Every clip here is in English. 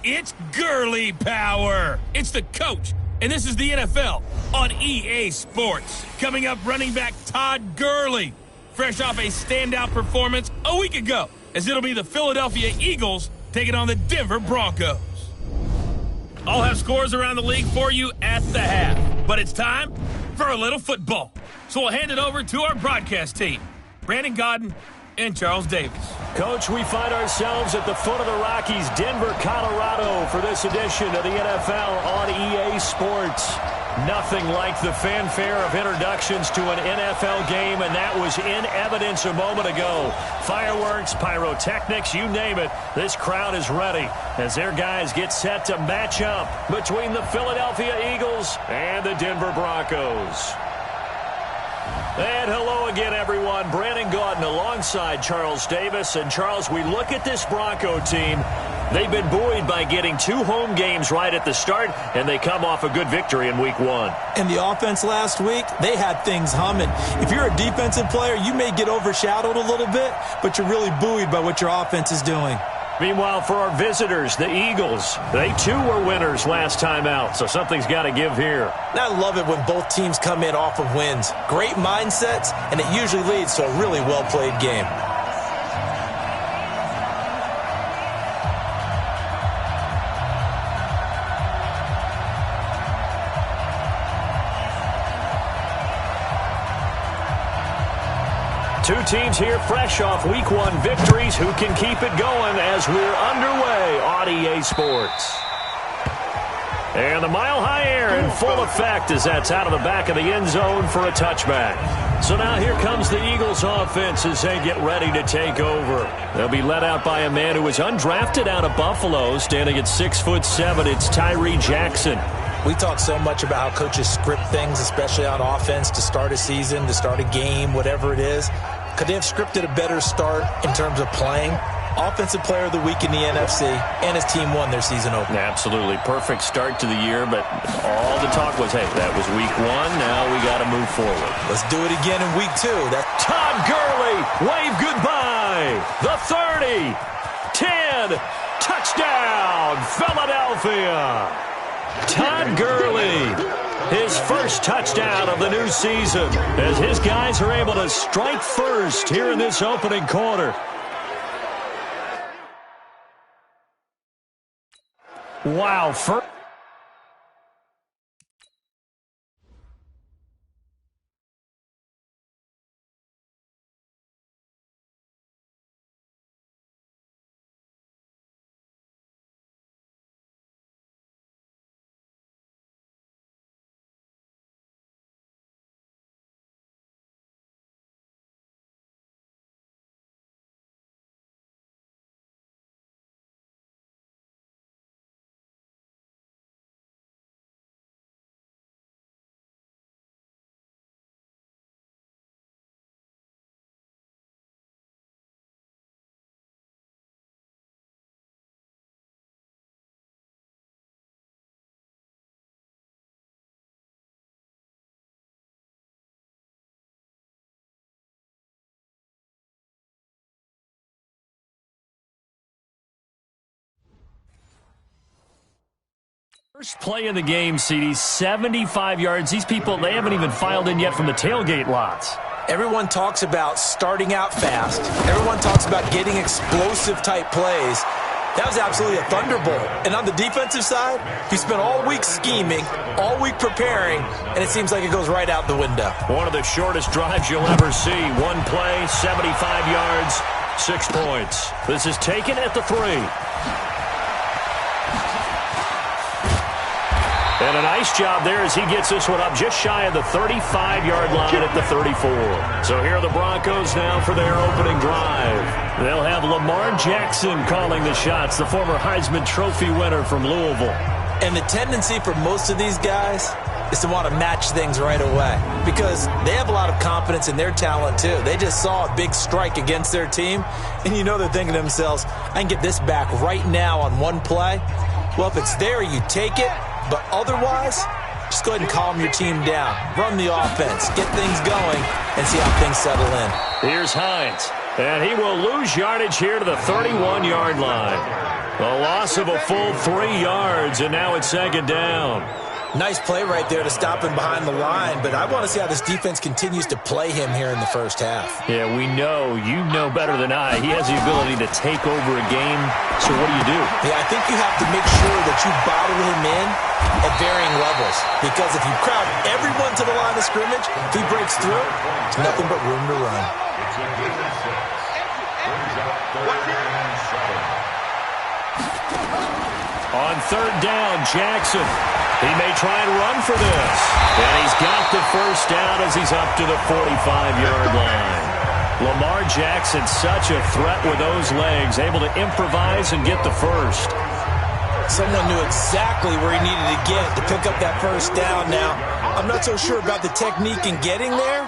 It's girly power. It's the coach, and this is the NFL on EA Sports. Coming up, running back Todd Gurley, fresh off a standout performance a week ago, as it'll be the Philadelphia Eagles taking on the Denver Broncos. I'll have scores around the league for you at the half, but it's time for a little football. So we'll hand it over to our broadcast team, Brandon Godden and Charles Davis. Coach, we find ourselves at the foot of the Rockies, Denver, Colorado, for this edition of the NFL on EA Sports. Nothing like the fanfare of introductions to an NFL game, and that was in evidence a moment ago. Fireworks, pyrotechnics, you name it. This crowd is ready as their guys get set to match up between the Philadelphia Eagles and the Denver Broncos. And hello again, everyone. Brandon Gaudin alongside Charles Davis. And, Charles, we look at this Bronco team. They've been buoyed by getting 2 home games right at the start, and they come off a good victory in Week 1. And the offense last week, they had things humming. If you're a defensive player, you may get overshadowed a little bit, but you're really buoyed by what your offense is doing. Meanwhile, for our visitors, the Eagles, they too were winners last time out, so something's got to give here. And I love it when both teams come in off of wins. Great mindsets, and it usually leads to a really well-played game. Two teams here fresh off Week 1 victories. Who can keep it going as we're underway on EA Sports? And the mile-high air in full effect as that's out of the back of the end zone for a touchback. So now here comes the Eagles offense as they get ready to take over. They'll be led out by a man who was undrafted out of Buffalo, standing at 6'7". It's Tyree Jackson. We talk so much about how coaches script things, especially on offense, to start a season, to start a game, whatever it is. Could they have scripted a better start in terms of playing? Offensive Player of the Week in the NFC, and his team won their season opener. Absolutely. Perfect start to the year, but all the talk was, hey, that was Week 1. Now we got to move forward. Let's do it again in Week 2. Todd Gurley, wave goodbye. The 30, 10, touchdown, Philadelphia. Todd Gurley, his first touchdown of the new season, as his guys are able to strike first here in this opening quarter. Wow. First play of the game, CD, 75 yards. These people, they haven't even filed in yet from the tailgate lots. Everyone talks about starting out fast. Everyone talks about getting explosive-type plays. That was absolutely a thunderbolt. And on the defensive side, he spent all week scheming, all week preparing, and it seems like it goes right out the window. One of the shortest drives you'll ever see. One play, 75 yards, 6 points. This is taken at the 3. And a nice job there as he gets this one up just shy of the 35-yard line at the 34. So here are the Broncos now for their opening drive. They'll have Lamar Jackson calling the shots, the former Heisman Trophy winner from Louisville. And the tendency for most of these guys is to want to match things right away because they have a lot of confidence in their talent too. They just saw a big strike against their team, and you know they're thinking to themselves, I can get this back right now on one play. Well, if it's there, you take it. But otherwise, just go ahead and calm your team down. Run the offense, get things going, and see how things settle in. Here's Hines, and he will lose yardage here to the 31-yard line. A loss of a full 3 yards, and now it's second down. Nice play right there to stop him behind the line, but I want to see how this defense continues to play him here in the first half. Yeah, we know. You know better than I. He has the ability to take over a game, so what do? Yeah, I think you have to make sure that you bottle him in at varying levels, because if you crowd everyone to the line of scrimmage, if he breaks through, there's nothing but room to run. On third down, Jackson. He may try and run for this. And he's got the first down as he's up to the 45-yard line. Lamar Jackson, such a threat with those legs, able to improvise and get the first. Someone knew exactly where he needed to get to pick up that first down. Now, I'm not so sure about the technique in getting there,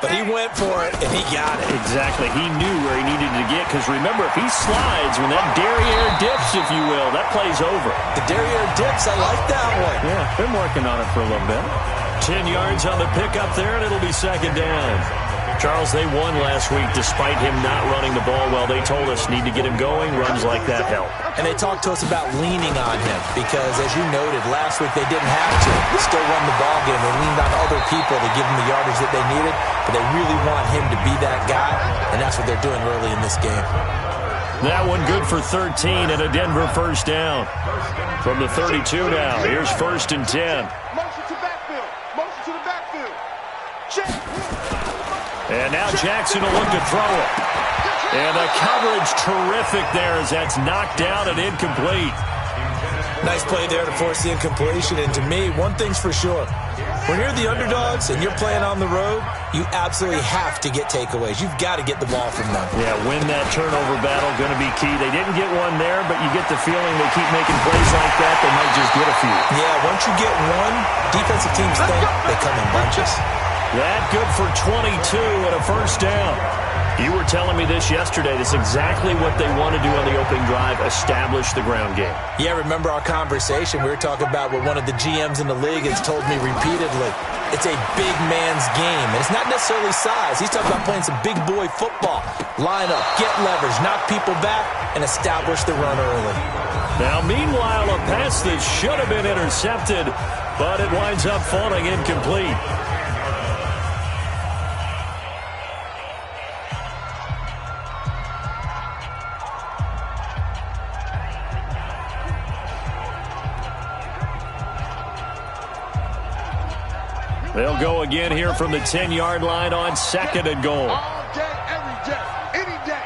but he went for it, and he got it. Exactly. He knew where he needed to get, because remember, if he slides, when that derriere dips, if you will, that play's over. The derriere dips, I like that one. Yeah, been working on it for a little bit. 10 yards on the pickup there, and it'll be second down. Charles, they won last week despite him not running the ball well. They told us need to get him going. Runs like that help. And they talked to us about leaning on him because, as you noted, last week they didn't have to. They still won the ball game. They leaned on other people to give them the yardage that they needed, but they really want him to be that guy, and that's what they're doing early in this game. That one good for 13 and a Denver first down. From the 32 now, here's 1st and 10. Motion to backfield. Motion to the backfield. Check. And now Jackson will look to throw it. And the coverage terrific there as that's knocked down and incomplete. Nice play there to force the incompletion. And to me, one thing's for sure. When you're the underdogs and you're playing on the road, you absolutely have to get takeaways. You've got to get the ball from them. Yeah, win that turnover battle, going to be key. They didn't get one there, but you get the feeling they keep making plays like that, they might just get a few. Yeah, once you get one, defensive teams think they come in bunches. That good for 22 and a first down. You were telling me this yesterday. That's exactly what they want to do on the opening drive, establish the ground game. Yeah, remember our conversation? We were talking about what one of the GMs in the league has told me repeatedly. It's a big man's game, and it's not necessarily size. He's talking about playing some big boy football. Line up, get leverage, knock people back, and establish the run early. Now, meanwhile, a pass that should have been intercepted, but it winds up falling incomplete. They'll go again here from the 10-yard line on 2nd and goal. All day, every day, any day.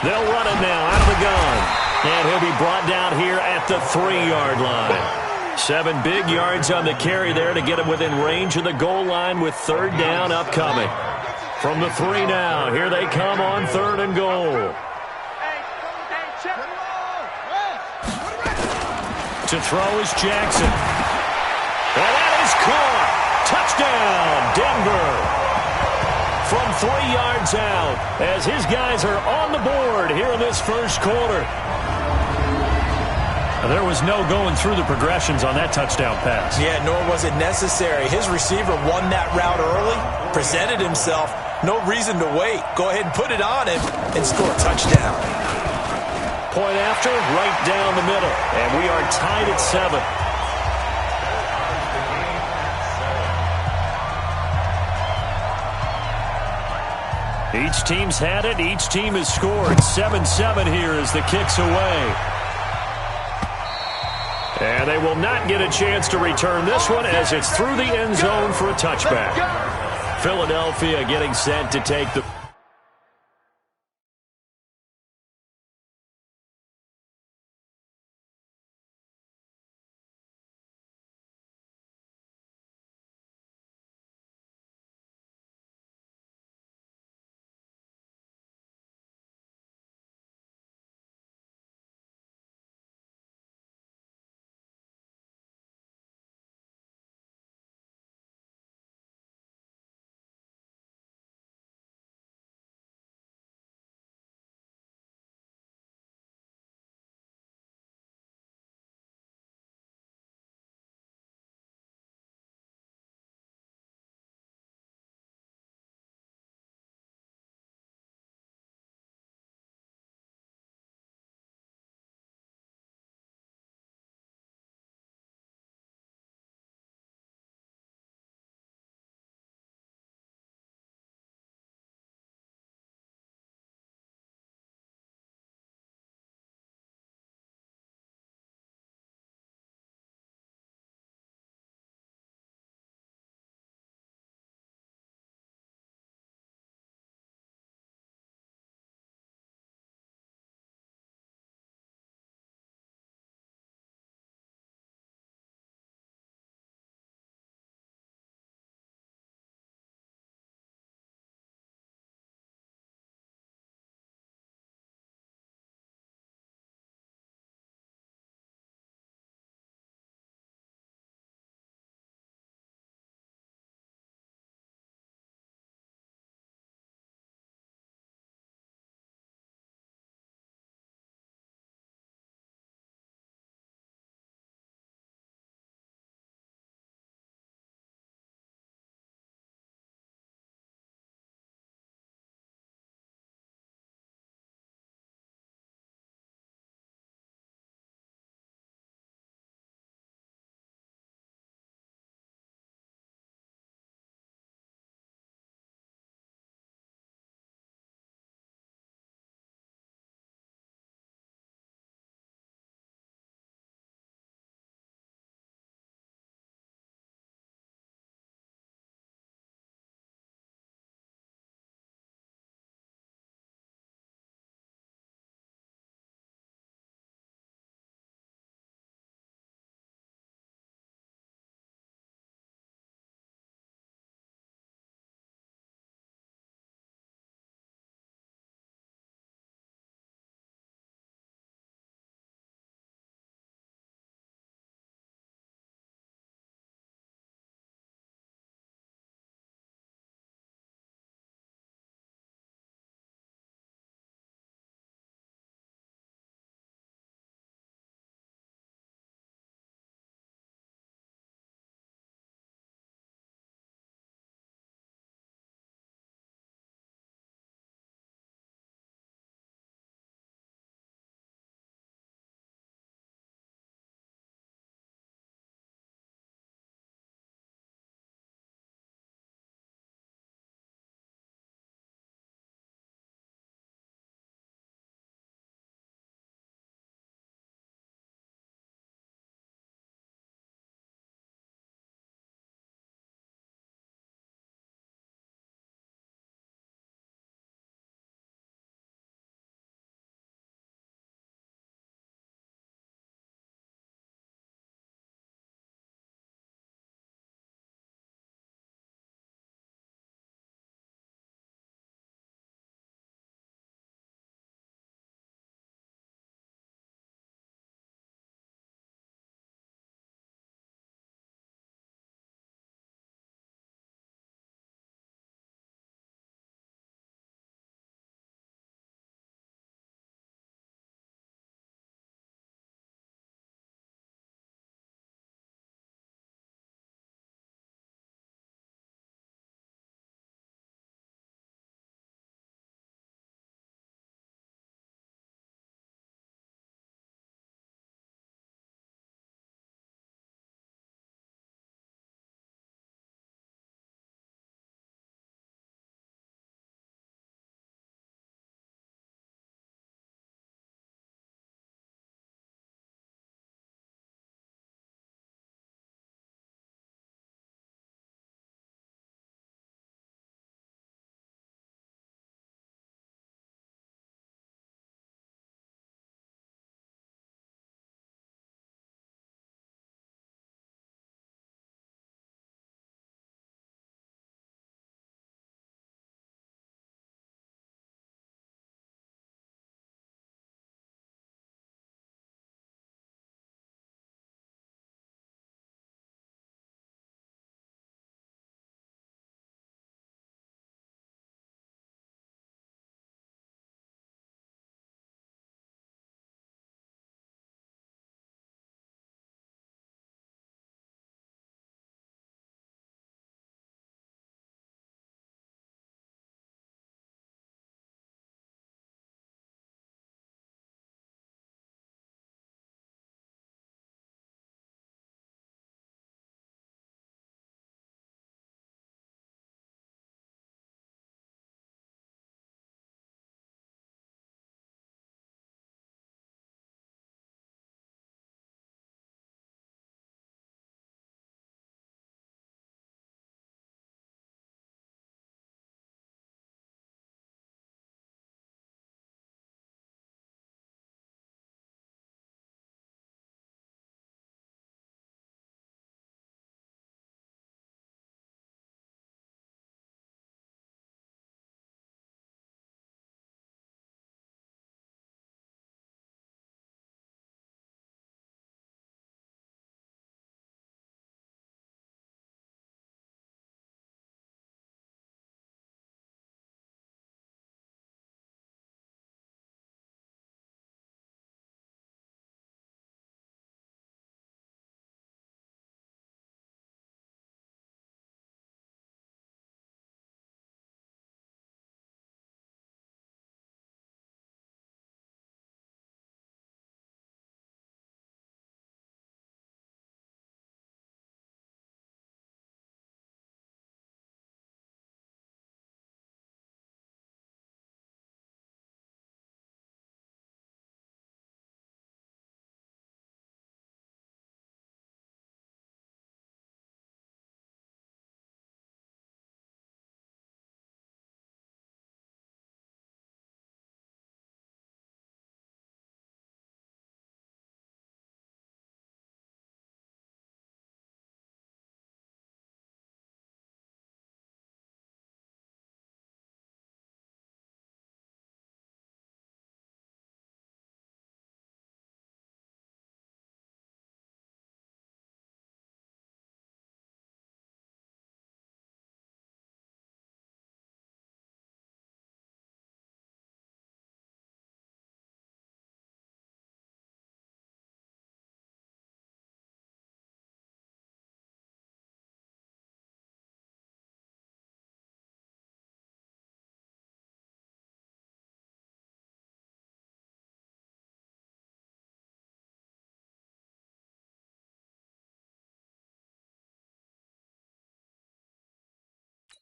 They'll run it now out of the gun. And he'll be brought down here at the 3-yard line. 7 big yards on the carry there to get him within range of the goal line with 3rd down upcoming. From the 3 now, here they come on 3rd and goal. To throw is Jackson. And that is caught. Touchdown, Denver. From 3 yards out as his guys are on the board here in this first quarter. There was no going through the progressions on that touchdown pass. Yeah, nor was it necessary. His receiver won that route early, presented himself. No reason to wait. Go ahead and put it on him and score a touchdown. Point after, right down the middle. And we are tied at 7. Each team's had it. Each team has scored. 7-7 here as the kick's away. And they will not get a chance to return this one as it's through the end zone for a touchback. Philadelphia getting set to take the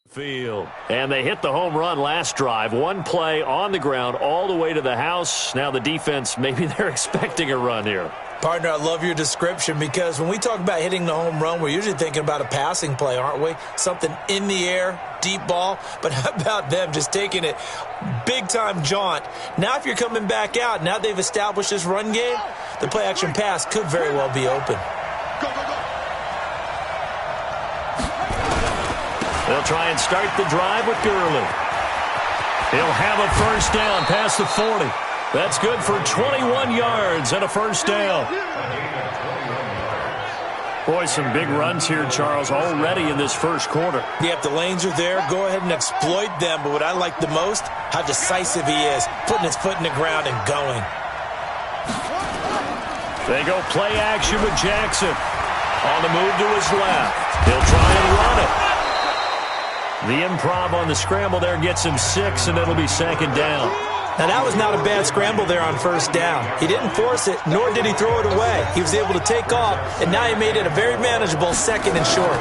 Field. And they hit the home run last drive. One play on the ground all the way to the house. Now the defense, maybe they're expecting a run here. Partner, I love your description because when we talk about hitting the home run, we're usually thinking about a passing play, aren't we? Something in the air, deep ball. But how about them just taking it big-time jaunt? Now if you're coming back out, now they've established this run game, the play-action pass could very well be open. They'll try and start the drive with Gurley. He'll have a first down past the 40. That's good for 21 yards and a first down. Boy, some big runs here, Charles, already in this first quarter. Yep, the lanes are there. Go ahead and exploit them. But what I like the most, how decisive he is, putting his foot in the ground and going. They go play action with Jackson. On the move to his left. He'll try and run it. The improv on the scramble there gets him 6, and it'll be second down. Now, that was not a bad scramble there on first down. He didn't force it, nor did he throw it away. He was able to take off, and now he made it a very manageable second and short.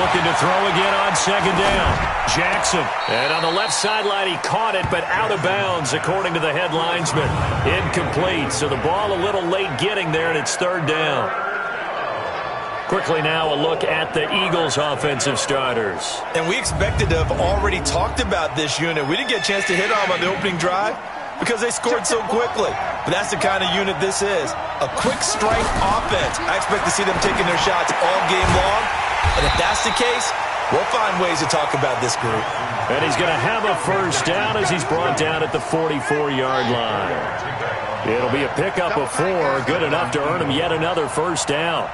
Looking to throw again on second down. Jackson. And on the left sideline, he caught it, but out of bounds, according to the head linesman. Incomplete, so the ball a little late getting there, and it's third down. Quickly now, a look at the Eagles' offensive starters. And we expected to have already talked about this unit. We didn't get a chance to hit on the opening drive because they scored so quickly. But that's the kind of unit this is. A quick strike offense. I expect to see them taking their shots all game long. And if that's the case, we'll find ways to talk about this group. And he's going to have a first down as he's brought down at the 44-yard line. It'll be a pickup of 4, good enough to earn him yet another first down.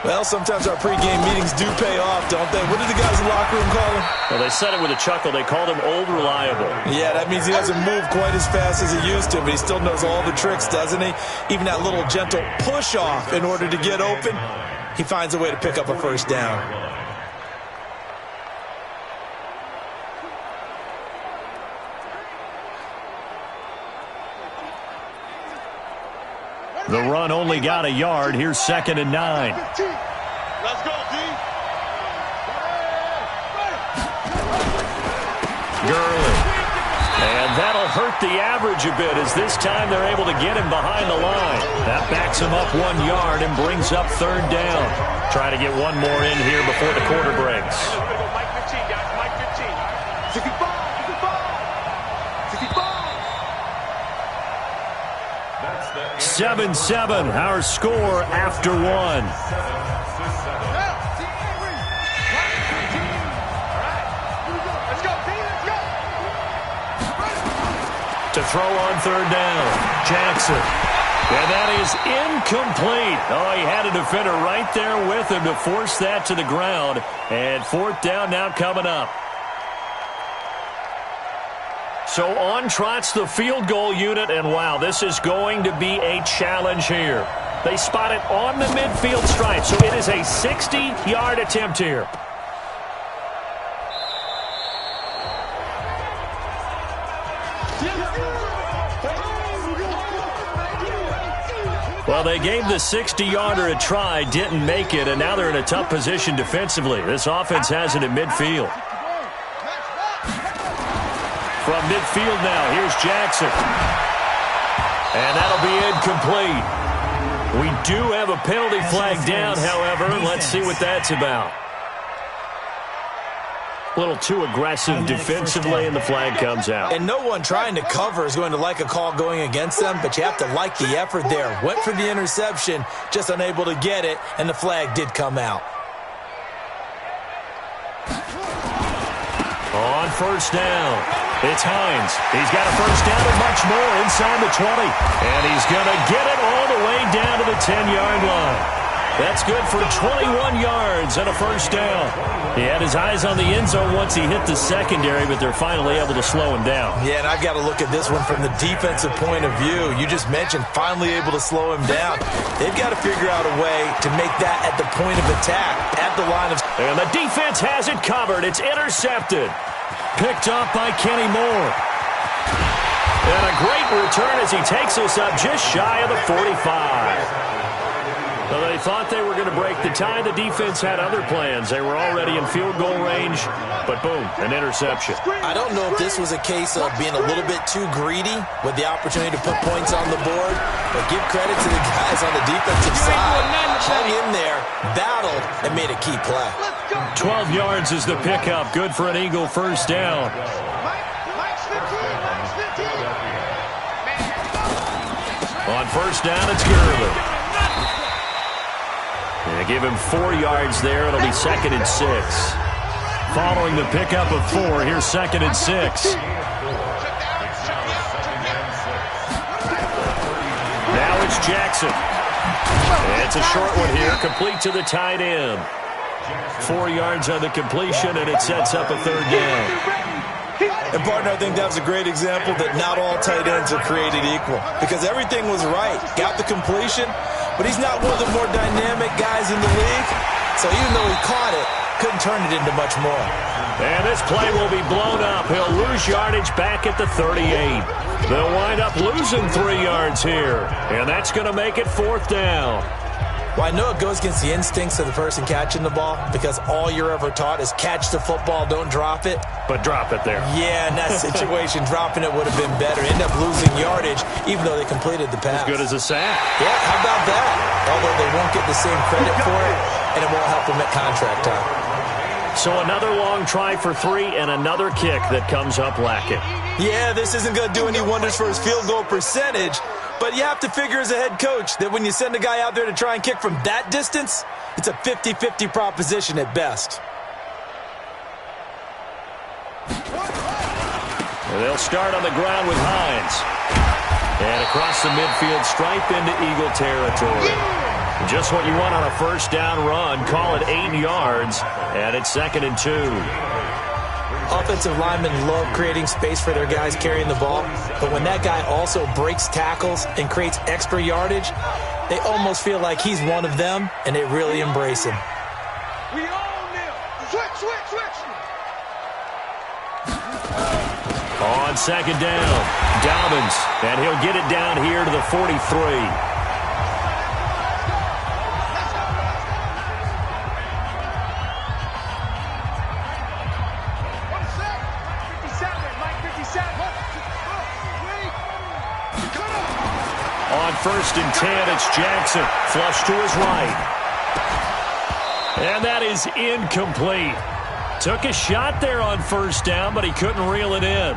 Well, sometimes our pregame meetings do pay off, don't they? What did the guys in the locker room call him? Well, they said it with a chuckle. They called him Old Reliable. Yeah, that means he doesn't move quite as fast as he used to, but he still knows all the tricks, doesn't he? Even that little gentle push-off in order to get open, he finds a way to pick up a first down. The run only got a yard. Here's second and 9. Let's go, D. Gurley. And that'll hurt the average a bit as this time they're able to get him behind the line. That backs him up 1 yard and brings up third down. Try to get one more in here before the quarter breaks. Mike 15, guys. Mike 15. 65. 7-7, our score after 1. To throw on third down, Jackson. And that is incomplete. Oh, he had a defender right there with him to force that to the ground. And fourth down now coming up. So on trots the field goal unit, and wow, this is going to be a challenge here. They spot it on the midfield stripe, so it is a 60-yard attempt here. Well, they gave the 60-yarder a try, didn't make it, and now they're in a tough position defensively. This offense has it in midfield. From midfield now, here's Jackson. And that'll be incomplete. We do have a penalty flag down, however. Let's see what that's about. A little too aggressive defensively, and the flag comes out. And no one trying to cover is going to like a call going against them, but you have to like the effort there. Went for the interception, just unable to get it, and the flag did come out. On first down, it's Hines. He's got a first down and much more inside the 20. And he's going to get it all the way down to the 10-yard line. That's good for 21 yards and a first down. He had his eyes on the end zone once he hit the secondary, but they're finally able to slow him down. Yeah, and I've got to look at this one from the defensive point of view. You just mentioned finally able to slow him down. They've got to figure out a way to make that at the point of attack, at the line of... And the defense has it covered. It's intercepted. Picked up by Kenny Moore. And a great return as he takes us up just shy of the 45. Well, they thought they were going to break the tie. The defense had other plans. They were already in field goal range, but boom, an interception. I don't know if this was a case of being a little bit too greedy with the opportunity to put points on the board, but give credit to the guys on the defensive side. Hung in there, battled, and made a key play. 12 yards is the pickup. Good for an Eagle first down. On first down, it's Gurley. They give him 4 yards there. It'll be 2nd and 6. Following the pickup of 4, here's 2nd and 6. Now it's Jackson. It's a short one here, complete to the tight end. 4 yards on the completion, and it sets up a 3rd down. And, partner, I think that was a great example that not all tight ends are created equal. Because everything was right. Got the completion, but he's not one of the more dynamic guys in the league. So even though he caught it, couldn't turn it into much more. And this play will be blown up. He'll lose yardage back at the 38. They'll wind up losing 3 yards here. And that's going to make it 4th down. Well, I know it goes against the instincts of the person catching the ball because all you're ever taught is catch the football, don't drop it. But drop it there. Yeah, in that situation, dropping it would have been better. End up losing yardage, even though they completed the pass. As good as a sack. Yeah, how about that? Although they won't get the same credit for it, and it won't help them at contract time. So another long try for 3 and another kick that comes up lacking. Yeah, this isn't going to do any wonders for his field goal percentage, but you have to figure as a head coach that when you send a guy out there to try and kick from that distance, it's a 50-50 proposition at best. They'll start on the ground with Hines. And across the midfield stripe into Eagle territory. Just what you want on a first down run. Call it 8 yards, and it's 2nd and 2. Offensive linemen love creating space for their guys carrying the ball, but when that guy also breaks tackles and creates extra yardage, they almost feel like he's one of them, and they really embrace him. We own them. Switch. On 2nd down, Dobbins, and he'll get it down here to the 43. On 1st and 10, it's Jackson. Flush to his right. And that is incomplete. Took a shot there on 1st down, but he couldn't reel it in.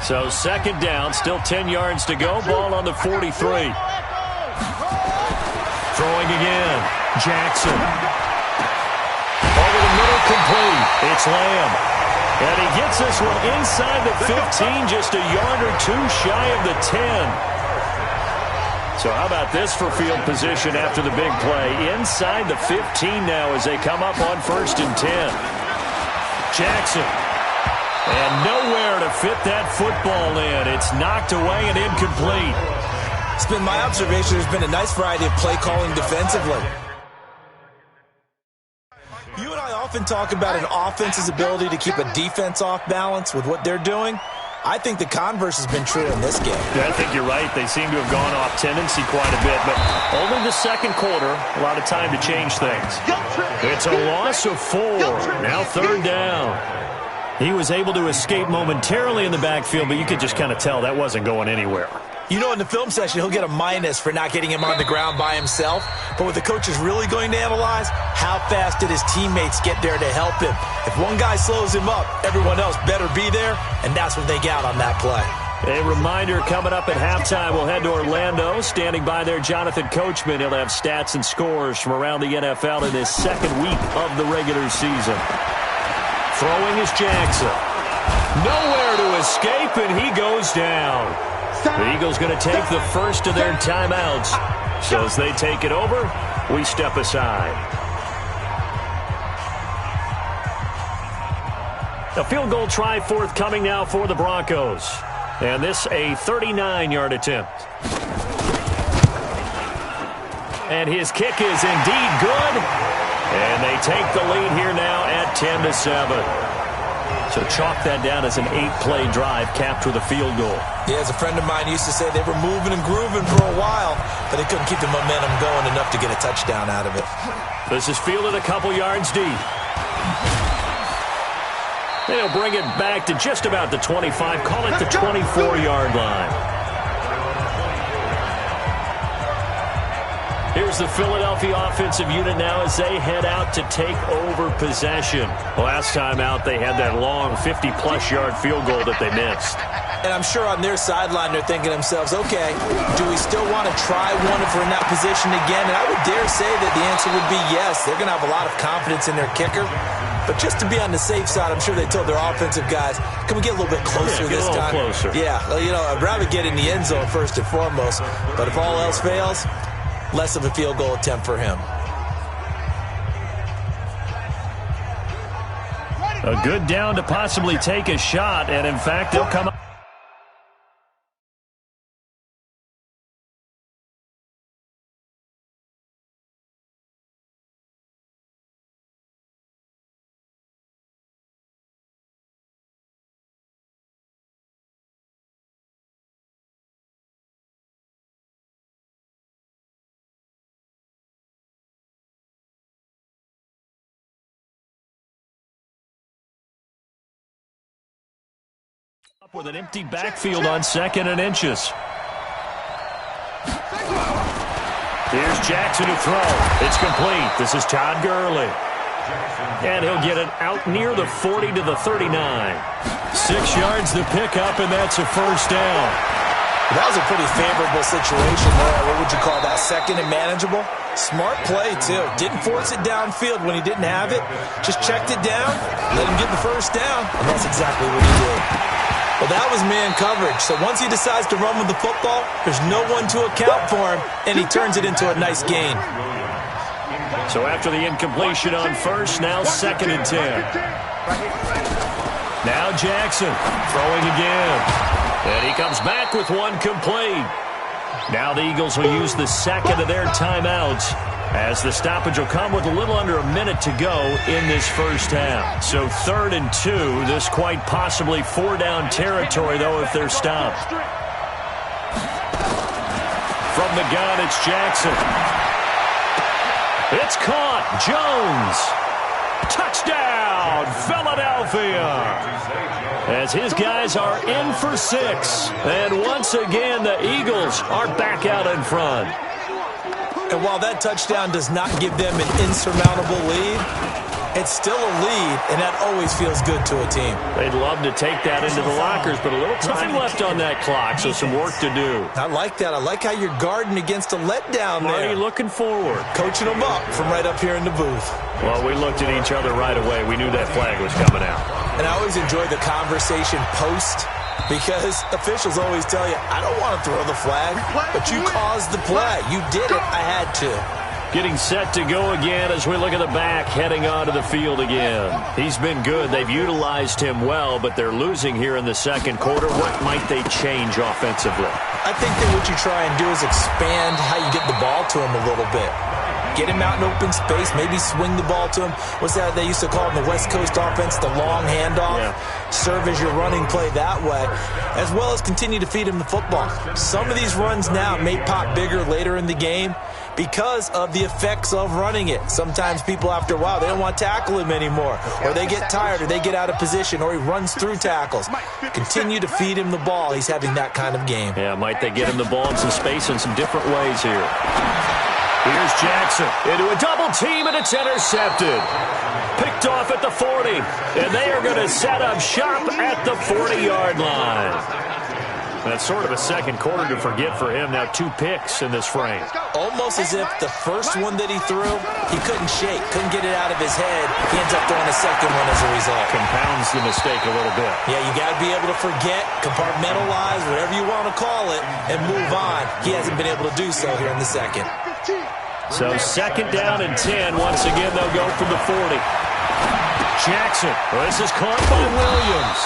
So 2nd down, still 10 yards to go. Ball on the 43. Throwing again. Jackson. Over the middle, complete. It's Lamb. And he gets this one inside the 15, just a yard or 2 shy of the 10. So how about this for field position after the big play? Inside the 15 now as they come up on 1st and 10. Jackson. And nowhere to fit that football in. It's knocked away and incomplete. It's been my observation there's been a nice variety of play calling defensively. You and I often talk about an offense's ability to keep a defense off balance with what they're doing. I think the converse has been true in this game. Yeah, I think you're right. They seem to have gone off tendency quite a bit, but only the 2nd quarter, a lot of time to change things. It's a loss of 4. Now 3rd down. He was able to escape momentarily in the backfield, but you could just kind of tell that wasn't going anywhere. You know, in the film session, he'll get a minus for not getting him on the ground by himself. But what the coach is really going to analyze, how fast did his teammates get there to help him? If one guy slows him up, everyone else better be there, and that's what they got on that play. A reminder coming up at halftime, we'll head to Orlando. Standing by there, Jonathan Coachman. He'll have stats and scores from around the NFL in his 2nd week of the regular season. Throwing is Jackson. Nowhere to escape, and he goes down. The Eagles going to take the first of their timeouts. So as they take it over, we step aside. A field goal try forthcoming now for the Broncos. And this a 39-yard attempt. And his kick is indeed good. And they take the lead here now at 10-7. So chalk that down as an 8-play drive capped with a field goal. Yeah, as a friend of mine used to say, they were moving and grooving for a while. but they couldn't keep the momentum going enough to get a touchdown out of it. This is fielded a couple yards deep. They'll bring it back to just about the 25. Call it the 24-yard line. Here's the Philadelphia offensive unit now as they head out to take over possession. Last time out, they had that long 50-plus yard field goal that they missed. And I'm sure on their sideline they're thinking to themselves, okay, do we still want to try one if we're in that position again? And I would dare say that the answer would be yes. They're going to have a lot of confidence in their kicker. But just to be on the safe side, I'm sure they told their offensive guys, can we get a little bit closer this time? Closer. Yeah, well, I'd rather get in the end zone first and foremost. But if all else fails, less of a field goal attempt for him. A good down to possibly take a shot, and in fact, they'll come up. With an empty backfield on 2nd and inches. Here's Jackson to throw. It's complete. This is Todd Gurley. And he'll get it out near the 40 to the 39. 6 yards to pick up, and that's a first down. That was a pretty favorable situation there. What would you call that? 2nd and manageable? Smart play, too. Didn't force it downfield when he didn't have it. Just checked it down, let him get the first down, and that's exactly what he did. Well, that was man coverage. So once he decides to run with the football, there's no one to account for him, and he turns it into a nice gain. So after the incompletion on first, now 2nd and 10. Now Jackson throwing again. And he comes back with one complete. Now the Eagles will use the second of their timeouts, as the stoppage will come with a little under a minute to go in this first half. So 3rd and 2, this quite possibly 4-down territory, though, if they're stopped. From the gun, it's Jackson. It's caught. Jones. Touchdown, Philadelphia. As his guys are in for 6. And once again, the Eagles are back out in front. And while that touchdown does not give them an insurmountable lead, it's still a lead, and that always feels good to a team. They'd love to take that into the lockers, but a little time left on that clock, so some work to do. I like that. I like how you're guarding against a letdown there. Marty looking forward. Coaching them up from right up here in the booth. Well, we looked at each other right away. We knew that flag was coming out. And I always enjoy the conversation post, because officials always tell you, I don't want to throw the flag, but you caused the play. You did it. I had to. Getting set to go again as we look at the back, heading onto the field again. He's been good. They've utilized him well, but they're losing here in the second quarter. What might they change offensively? I think that what you try and do is expand how you get the ball to him a little bit. Get him out in open space, maybe swing the ball to him. What's that they used to call in the West Coast offense, the long handoff? Yeah. Serve as your running play that way, as well as continue to feed him the football. Some of these runs now may pop bigger later in the game because of the effects of running it. Sometimes people, after a while, they don't want to tackle him anymore, or they get tired, or they get out of position, or he runs through tackles. Continue to feed him the ball. He's having that kind of game. Yeah, might they get him the ball in some space in some different ways here. Here's Jackson into a double team, and it's intercepted. Picked off at the 40, and they are going to set up shop at the 40-yard line. That's sort of a second quarter to forget for him. Now 2 picks in this frame. Almost as if the first one that he threw, he couldn't shake, couldn't get it out of his head. He ends up throwing a second one as a result. Compounds the mistake a little bit. Yeah, you got to be able to forget, compartmentalize, whatever you want to call it, and move on. He hasn't been able to do so here in the second. So 2nd down and 10. Once again, they'll go from the 40. Jackson. This is caught by Williams.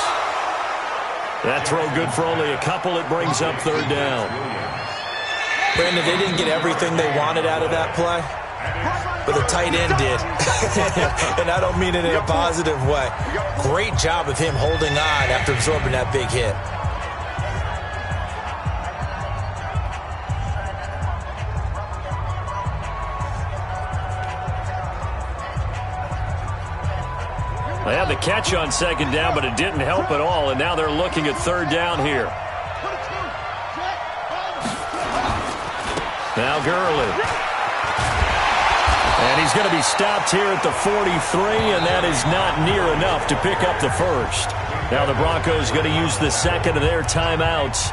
That throw good for only a couple. It brings up 3rd down. Brandon, they didn't get everything they wanted out of that play, but the tight end did. And I don't mean it in a positive way. Great job of him holding on after absorbing that big hit. They had the catch on second down, but it didn't help at all, and now they're looking at third down here. Now Gurley. And he's going to be stopped here at the 43, and that is not near enough to pick up the first. Now the Broncos going to use the second of their timeouts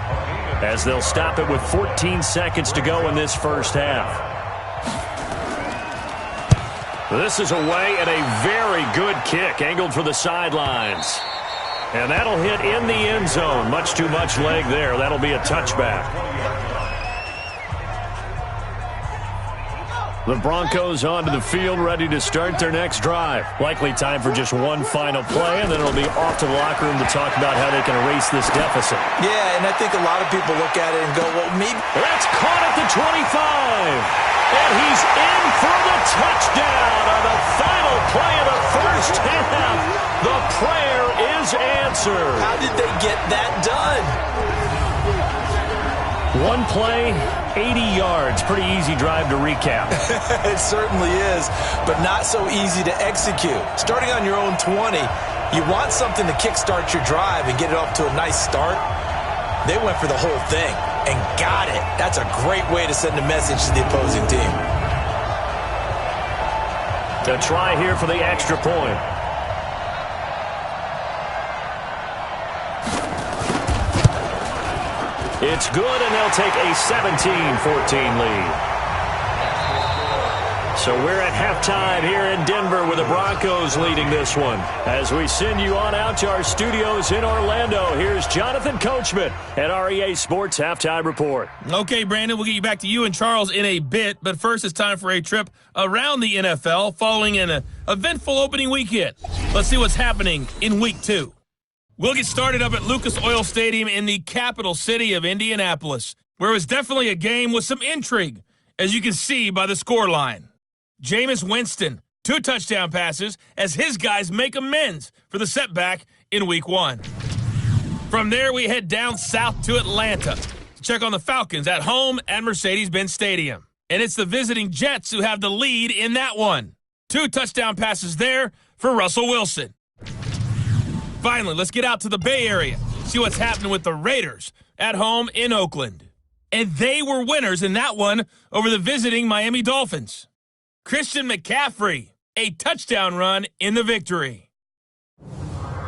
as they'll stop it with 14 seconds to go in this first half. This is away and a very good kick angled for the sidelines. And that'll hit in the end zone. Much too much leg there. That'll be a touchback. The Broncos onto the field ready to start their next drive. Likely time for just one final play, and then it'll be off to the locker room to talk about how they can erase this deficit. Yeah, and I think a lot of people look at it and go, well, maybe. That's caught at the 25. And he's in for the touchdown on the final play of the first half. The prayer is answered. How did they get that done? One play, 80 yards. Pretty easy drive to recap. It certainly is, but not so easy to execute. Starting on your own 20, you want something to kickstart your drive and get it off to a nice start. They went for the whole thing and got it. That's a great way to send a message to the opposing team. To try here for the extra point. It's good, and they'll take a 17-14 lead. So we're at halftime here in Denver with the Broncos leading this one. As we send you on out to our studios in Orlando, here's Jonathan Coachman at REA Sports Halftime Report. Okay, Brandon, we'll get you back to you and Charles in a bit, but first it's time for a trip around the NFL following an eventful opening weekend. Let's see what's happening in Week 2. We'll get started up at Lucas Oil Stadium in the capital city of Indianapolis, where it was definitely a game with some intrigue, as you can see by the scoreline. Jameis Winston, 2 touchdown passes as his guys make amends for the setback in Week 1. From there, we head down south to Atlanta to check on the Falcons at home at Mercedes-Benz Stadium. And it's the visiting Jets who have the lead in that one. 2 touchdown passes there for Russell Wilson. Finally, let's get out to the Bay Area, see what's happening with the Raiders at home in Oakland. And they were winners in that one over the visiting Miami Dolphins. Christian McCaffrey, a touchdown run in the victory.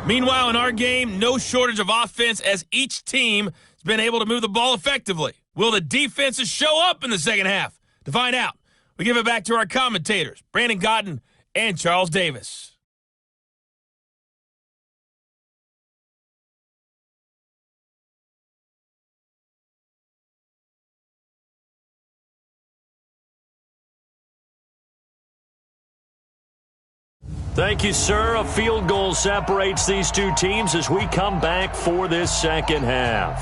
Meanwhile, in our game, no shortage of offense as each team has been able to move the ball effectively. Will the defenses show up in the second half? To find out, we give it back to our commentators, Brandon Cotton and Charles Davis. Thank you, sir. A field goal separates these two teams as we come back for this second half.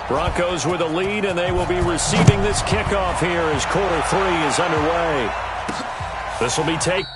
Broncos with a lead, and they will be receiving this kickoff here as quarter 3 is underway. This will be taken.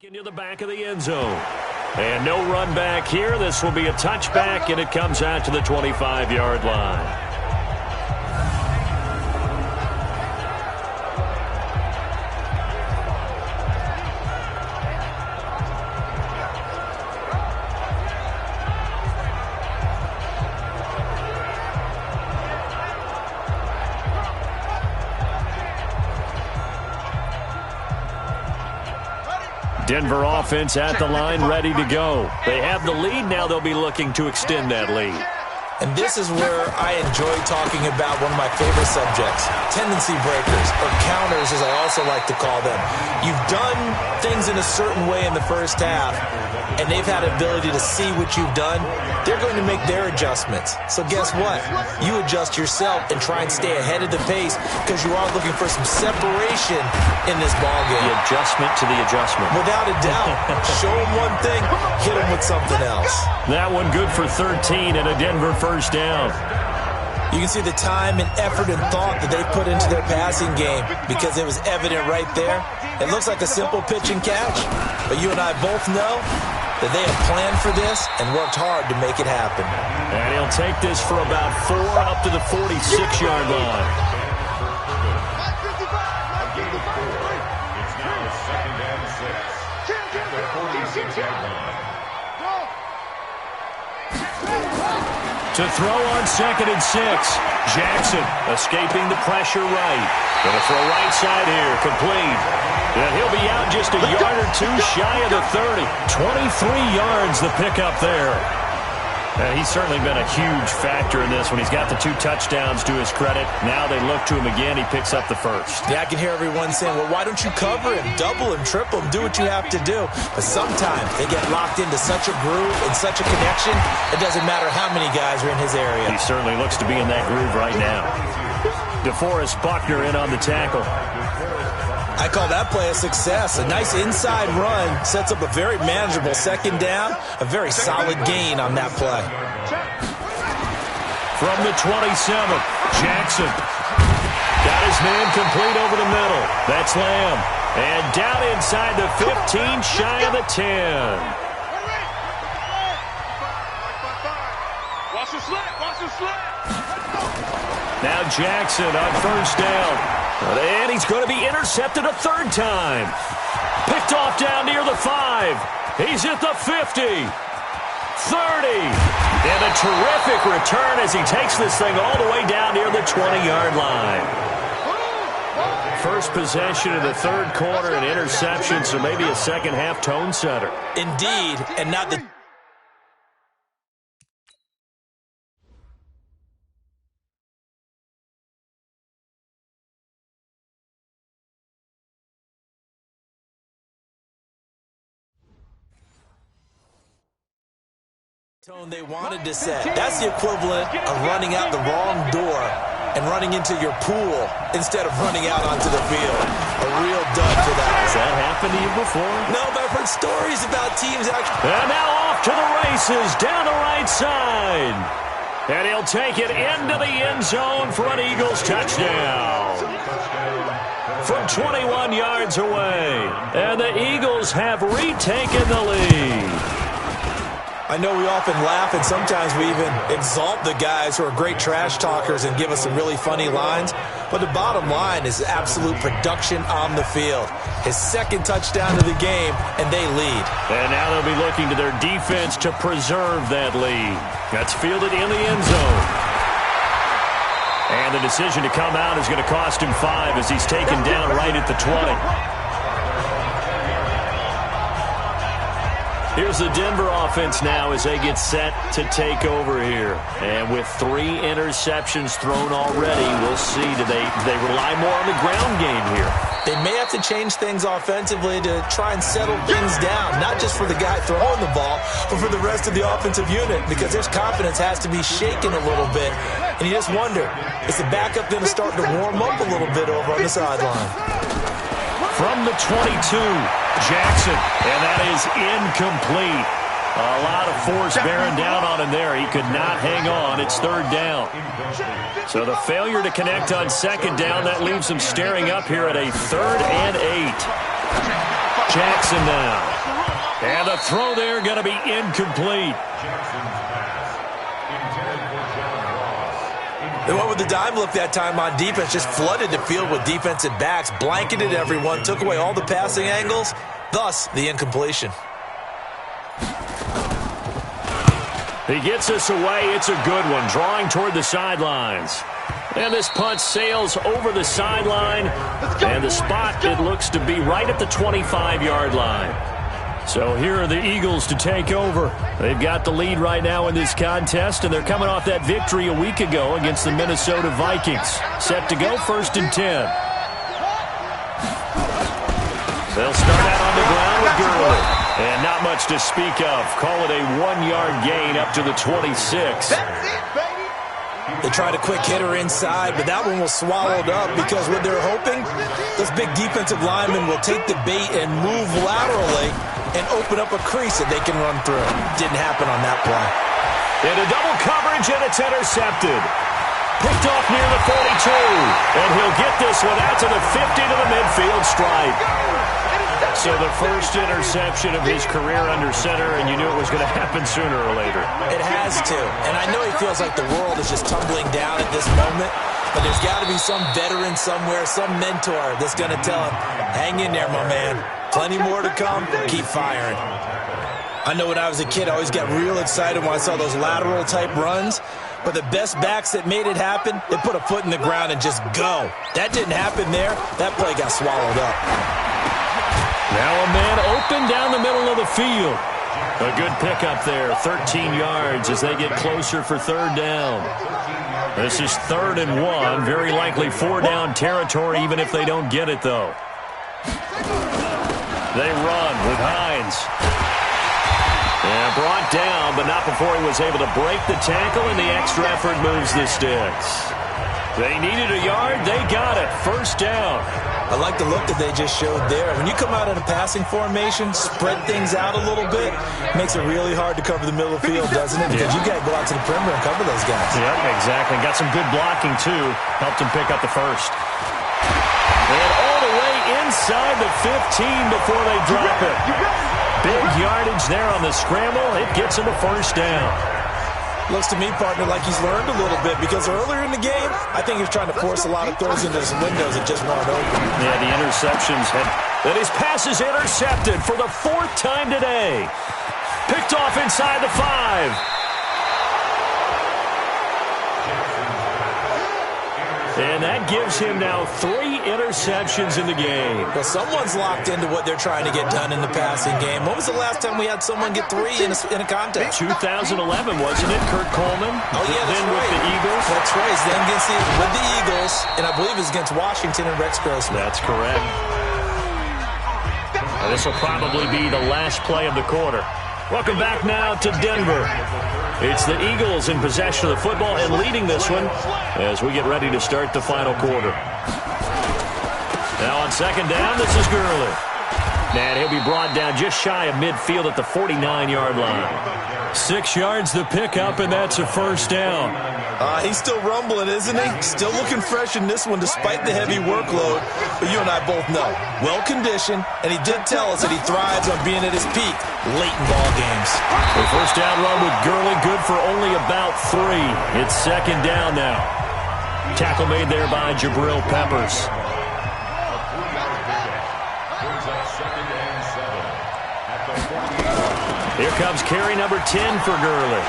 Into the back of the end zone. And no run back here. This will be a touchback, and it comes out to the 25-yard line. Denver offense at the line, ready to go. They have the lead. Now they'll be looking to extend that lead. And this is where I enjoy talking about one of my favorite subjects, tendency breakers, or counters as I also like to call them. You've done things in a certain way in the first half, and they've had ability to see what you've done. They're going to make their adjustments. So guess what? You adjust yourself and try and stay ahead of the pace because you are looking for some separation in this ballgame. The adjustment to the adjustment. Without a doubt. Show them one thing, hit them with something else. That one good for 13 and a Denver first down. You can see the time and effort and thought that they put into their passing game because it was evident right there. It looks like a simple pitch and catch, but you and I both know that they have planned for this and worked hard to make it happen. And he'll take this for about 4 up to the 46-yard line. It's now the 2nd and 6. The 46-yard line. To throw on 2nd and 6. Jackson escaping the pressure right. Going to throw right side here, complete. And he'll be out just a yard or two shy of the 30. 23 yards the pickup there. He's certainly been a huge factor in this when he's got the 2 touchdowns to his credit. Now they look to him again. He picks up the first. Yeah, I can hear everyone saying, well, why don't you cover him, double him, triple him, do what you have to do. But sometimes they get locked into such a groove and such a connection, it doesn't matter how many guys are in his area. He certainly looks to be in that groove right now. DeForest Buckner in on the tackle. I call that play a success. A nice inside run sets up a very manageable 2nd down, a very solid gain on that play. From the 27, Jackson got his man complete over the middle. That's Lamb. And down inside the 15, shy of the 10. Watch the slap, watch the slap. Now Jackson on first down. And he's going to be intercepted a 3rd time. Picked off down near the 5. He's at the 50. 30. And a terrific return as he takes this thing all the way down near the 20-yard line. First possession of the 3rd quarter, an interception, so maybe a second-half tone setter. Indeed, and not the... tone they wanted to set. That's the equivalent of running out the wrong door and running into your pool instead of running out onto the field. A real dud for that. Has that happened to you before? No, but I've heard stories about teams actually. And now off to the races down the right side. And he'll take it into the end zone for an Eagles touchdown. From 21 yards away. And the Eagles have retaken the lead. I know we often laugh and sometimes we even exalt the guys who are great trash talkers and give us some really funny lines. But the bottom line is absolute production on the field. His 2nd touchdown of the game, and they lead. And now they'll be looking to their defense to preserve that lead. That's fielded in the end zone. And the decision to come out is going to cost him 5 as he's taken down right at the 20. Here's the Denver offense now as they get set to take over here. And with 3 interceptions thrown already, we'll see. Do they rely more on the ground game here? They may have to change things offensively to try and settle things down, not just for the guy throwing the ball, but for the rest of the offensive unit, because their confidence has to be shaken a little bit. And you just wonder, is the backup going to start to warm up a little bit over on the sideline? From the 22, Jackson, and that is incomplete. A lot of force bearing down on him there. He could not hang on. It's 3rd down. So the failure to connect on 2nd down, that leaves him staring up here at a 3rd and 8. Jackson now. And the throw there going to be incomplete. They went with the dime look that time on defense, just flooded the field with defensive backs, blanketed everyone, took away all the passing angles, thus the incompletion. He gets us away. It's a good one, drawing toward the sidelines. And this punt sails over the sideline, and the spot, it looks to be right at the 25-yard line. So here are the Eagles to take over. They've got the lead right now in this contest, and they're coming off that victory a week ago against the Minnesota Vikings. Set to go, 1st and 10. They'll start out on the ground with Gurley. And not much to speak of. Call it a 1-yard gain up to the 26. They tried a quick hitter inside, but that one was swallowed up because what they're hoping, those big defensive linemen will take the bait and move laterally and open up a crease that they can run through. Didn't happen on that play. Into double coverage, and it's intercepted. Picked off near the 42. And he'll get this one out to the 50 to the midfield stripe. So the first interception of his career under center, and you knew it was going to happen sooner or later. It has to. And I know he feels like the world is just tumbling down at this moment, but there's got to be some veteran somewhere, some mentor that's going to tell him, hang in there, my man. Plenty more to come. Keep firing. I know when I was a kid, I always got real excited when I saw those lateral-type runs. But the best backs that made it happen, they put a foot in the ground and just go. That didn't happen there. That play got swallowed up. Now a man open down the middle of the field. A good pickup there, 13 yards as they get closer for 3rd down. This is 3rd and 1, very likely 4-down territory even if they don't get it, though. They run with Hines. And brought down, but not before he was able to break the tackle, and the extra effort moves the sticks. They needed a yard. They got it. 1st down. I like the look that they just showed there. When you come out in a passing formation, spread things out a little bit, makes it really hard to cover the middle of the field, doesn't it? Because you got to go out to the perimeter and cover those guys. Yep, exactly. Got some good blocking, too. Helped him pick up the first. And all the way inside the 15 before they drop it. Big yardage there on the scramble. It gets him a 1st down. Looks to me, partner, like he's learned a little bit because earlier in the game, I think he was trying to force a lot of throws into his windows that just weren't open. Yeah, the interceptions and his pass is intercepted for the 4th time today. Picked off inside the 5. And that gives him now 3 interceptions in the game. Well, someone's locked into what they're trying to get done in the passing game. When was the last time we had someone get 3 in a contest? 2011, wasn't it? Kurt Coleman? Oh, yeah, that's then right. with the Eagles? That's right. Then with the Eagles, and I believe it's against Washington and Rex Grossman. That's correct. And this will probably be the last play of the quarter. Welcome back now to Denver. It's the Eagles in possession of the football and leading this one as we get ready to start the final quarter. Now on 2nd down, this is Gurley. And he'll be brought down just shy of midfield at the 49-yard line. 6 yards the pickup, and that's a 1st down. He's still rumbling, isn't he? Still looking fresh in this one despite the heavy workload. But you and I both know, well-conditioned, and he did tell us that he thrives on being at his peak late in ball games. The 1st down run with Gurley, good for only about 3. It's 2nd down now. Tackle made there by Jabril Peppers. Here comes carry number 10 for Gurley.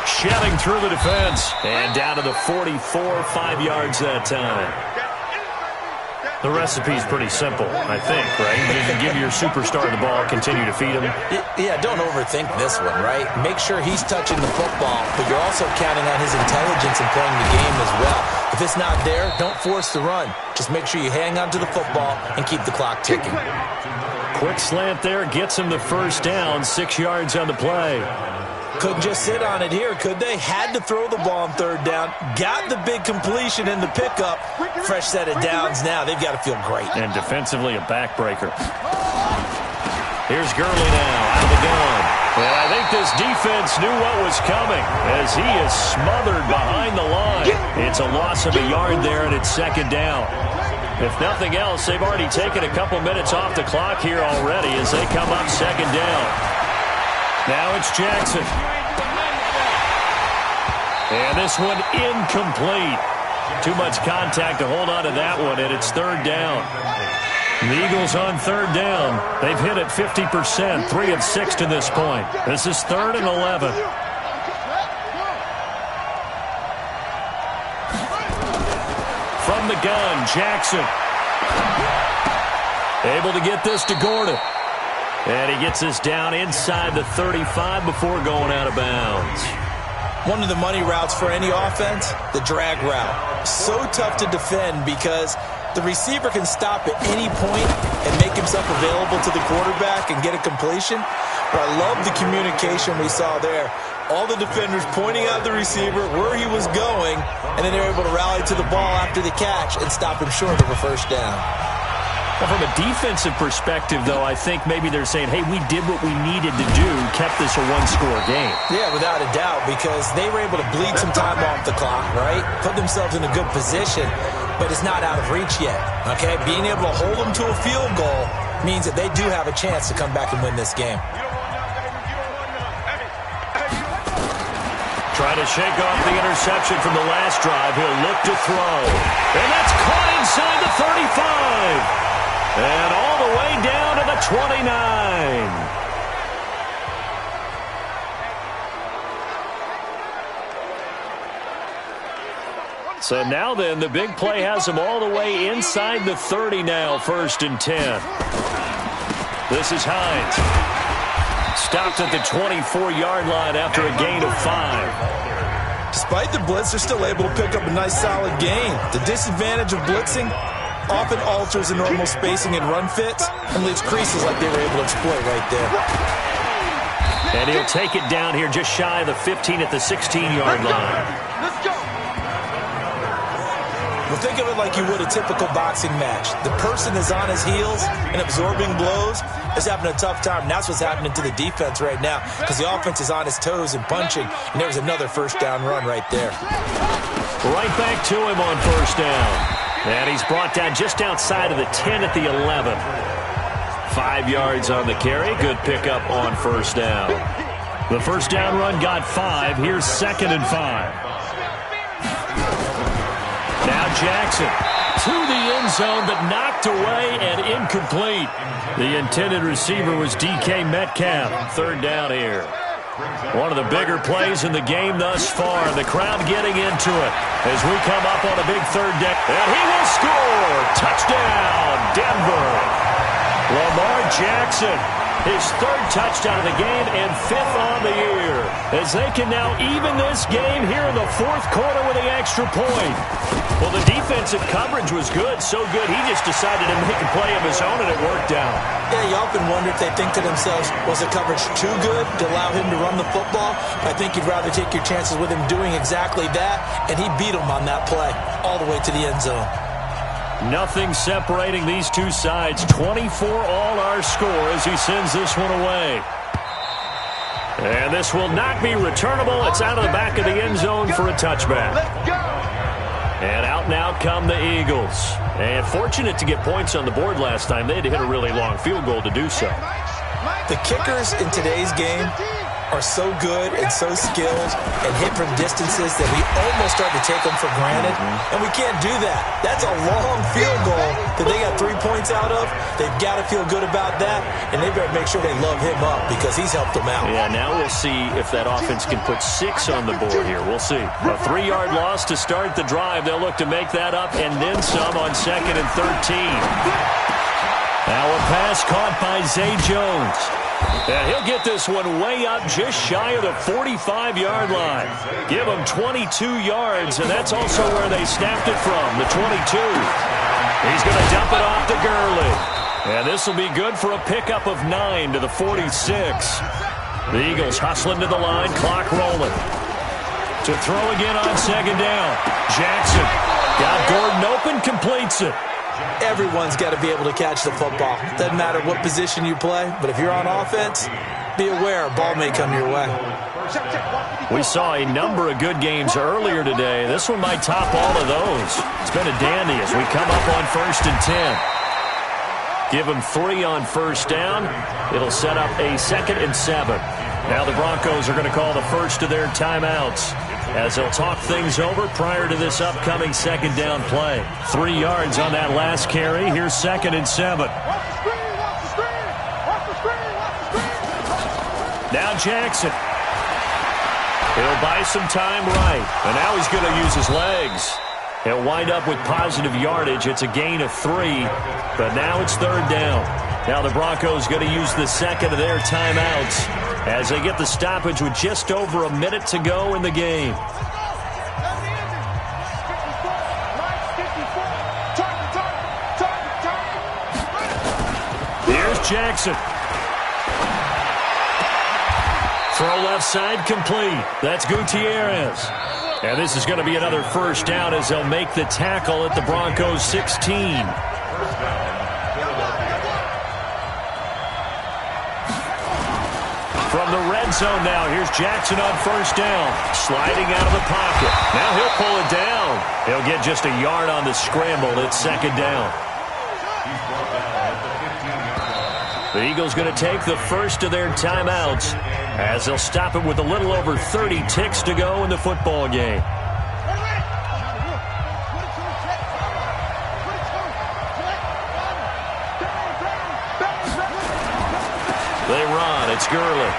Shelling through the defense. And down to the 44, 5 yards that time. The recipe's pretty simple, I think, right? You give your superstar the ball, continue to feed him. Yeah, don't overthink this one, right? Make sure he's touching the football, but you're also counting on his intelligence in playing the game as well. If it's not there, don't force the run. Just make sure you hang on to the football and keep the clock ticking. Quick slant there, gets him the 1st down, 6 yards on the play. Couldn't just sit on it here, could they? Had to throw the ball on 3rd down. Got the big completion in the pickup. Fresh set of downs now. They've got to feel great. And defensively, a backbreaker. Here's Gurley now, out of the gun. And I think this defense knew what was coming as he is smothered behind the line. It's a loss of a yard there, and it's 2nd down. If nothing else, they've already taken a couple minutes off the clock here already as they come up second down. Now it's Jackson. And this one incomplete. Too much contact to hold on to that one, and it's third down. The Eagles on third down. They've hit it 50%, 3 of 6 to this point. This is 3rd and 11. From the gun, Jackson. Able to get this to Gordon. And he gets this down inside the 35 before going out of bounds. One of the money routes for any offense, the drag route. So tough to defend because the receiver can stop at any point and make himself available to the quarterback and get a completion. But I love the communication we saw there. All the defenders pointing out the receiver where he was going, and then they're able to rally to the ball after the catch and stop him short of a first down. Well, from a defensive perspective, though, I think maybe they're saying, hey, we did what we needed to do, kept this a one-score game. Yeah, without a doubt, because they were able to bleed some time off the clock, right? Put themselves in a good position, but it's not out of reach yet, okay? Being able to hold them to a field goal means that they do have a chance to come back and win this game. Trying to shake off the interception from the last drive. He'll look to throw. And that's caught inside the 35. And all the way down to the 29. So now then, the big play has him all the way inside the 30 now, 1st and 10. This is Hines. Stopped at the 24-yard line after a gain of 5. Despite the blitz, they're still able to pick up a nice, solid gain. The disadvantage of blitzing often alters the normal spacing and run fits and leaves creases like they were able to exploit right there. And he'll take it down here just shy of the 15 at the 16-yard line. Let's go. Well, think of it like you would a typical boxing match. The person is on his heels and absorbing blows is having a tough time. And that's what's happening to the defense right now because the offense is on his toes and punching. And there was another first down run right there. Right back to him on first down. And he's brought down just outside of the 10 at the 11. 5 yards on the carry. Good pickup on first down. The first down run got 5. Here's 2nd and 5. Now Jackson to the end zone, but knocked away and incomplete. The intended receiver was DK Metcalf. 3rd down here. One of the bigger plays in the game thus far. The crowd getting into it as we come up on a big 3rd down. And he will score! Touchdown, Denver! Lamar Jackson, his 3rd touchdown of the game and 5th on the year. As they can now even this game here in the 4th quarter with the extra point. Well, the defensive coverage was good, so good he just decided to make a play of his own and it worked out. Yeah, you often wonder if they think to themselves, was the coverage too good to allow him to run the football? I think you'd rather take your chances with him doing exactly that, and he beat him on that play all the way to the end zone. Nothing separating these two sides. 24 all our score as he sends this one away. And this will not be returnable. It's out of the back of the end zone for a touchback. Let's go! And out now come the Eagles. And fortunate to get points on the board last time. They had to hit a really long field goal to do so. The kickers in today's game are so good and so skilled and hit from distances that we almost start to take them for granted. And we can't do that. That's a long field goal that they got 3 points out of. They've got to feel good about that, and they better make sure they love him up because he's helped them out. Yeah, now we'll see if that offense can put 6 on the board here. We'll see. A 3-yard loss to start the drive. They'll look to make that up and then some on 2nd and 13. Now a pass caught by Zay Jones. And he'll get this one way up just shy of the 45-yard line. Give him 22 yards, and that's also where they snapped it from, the 22. He's going to dump it off to Gurley. And this will be good for a pickup of 9 to the 46. The Eagles hustling to the line, clock rolling. To throw again on 2nd down. Jackson got Gordon open, completes it. Everyone's got to be able to catch the football. Doesn't matter what position you play, but if you're on offense, be aware a ball may come your way. We saw a number of good games earlier today. This one might top all of those. It's been a dandy as we come up on 1st and 10. Give them 3 on first down. It'll set up a 2nd and 7. Now the Broncos are going to call the first of their timeouts as they'll talk things over prior to this upcoming 2nd down play. 3 yards on that last carry. Here's 2nd and 7. Now Jackson. He'll buy some time right. And now he's going to use his legs. He'll wind up with positive yardage. It's a gain of 3. But now it's 3rd down. Now the Broncos going to use the 2nd of their timeouts as they get the stoppage with just over a minute to go in the game. Here's Jackson. Throw left side complete. That's Gutierrez. And this is going to be another first down as they'll make the tackle at the Broncos 16. From the red zone now, here's Jackson on first down. Sliding out of the pocket. Now he'll pull it down. He'll get just a yard on the scramble. It's 2nd down. The Eagles going to take the first of their timeouts as they'll stop it with a little over 30 ticks to go in the football game. They run. It's Gurley.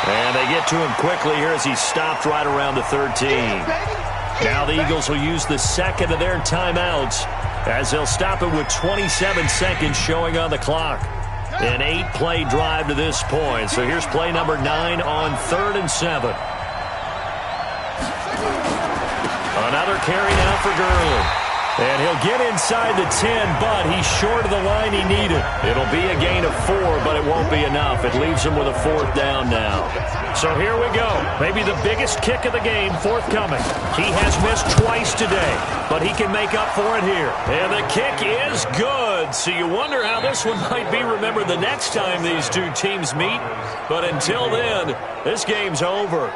And they get to him quickly here as he's stopped right around the 13. Now the Eagles will use the 2nd of their timeouts as they'll stop it with 27 seconds showing on the clock. An 8-play drive to this point. So here's play number 9 on 3rd and 7. Another carry now for Gurley. And he'll get inside the 10, but he's short of the line he needed. It'll be a gain of 4, but it won't be enough. It leaves him with a 4th down now. So here we go. Maybe the biggest kick of the game forthcoming. He has missed twice today, but he can make up for it here. And the kick is good. So you wonder how this one might be remembered the next time these two teams meet. But until then, this game's over.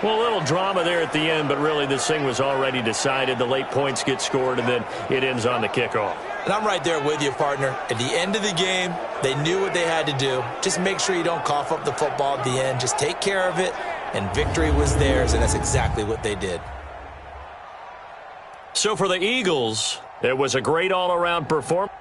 Well, a little drama there at the end, but really this thing was already decided. The late points get scored, and then it ends on the kickoff. And I'm right there with you, partner. At the end of the game, they knew what they had to do. Just make sure you don't cough up the football at the end. Just take care of it, and victory was theirs, and that's exactly what they did. So for the Eagles, it was a great all-around performance.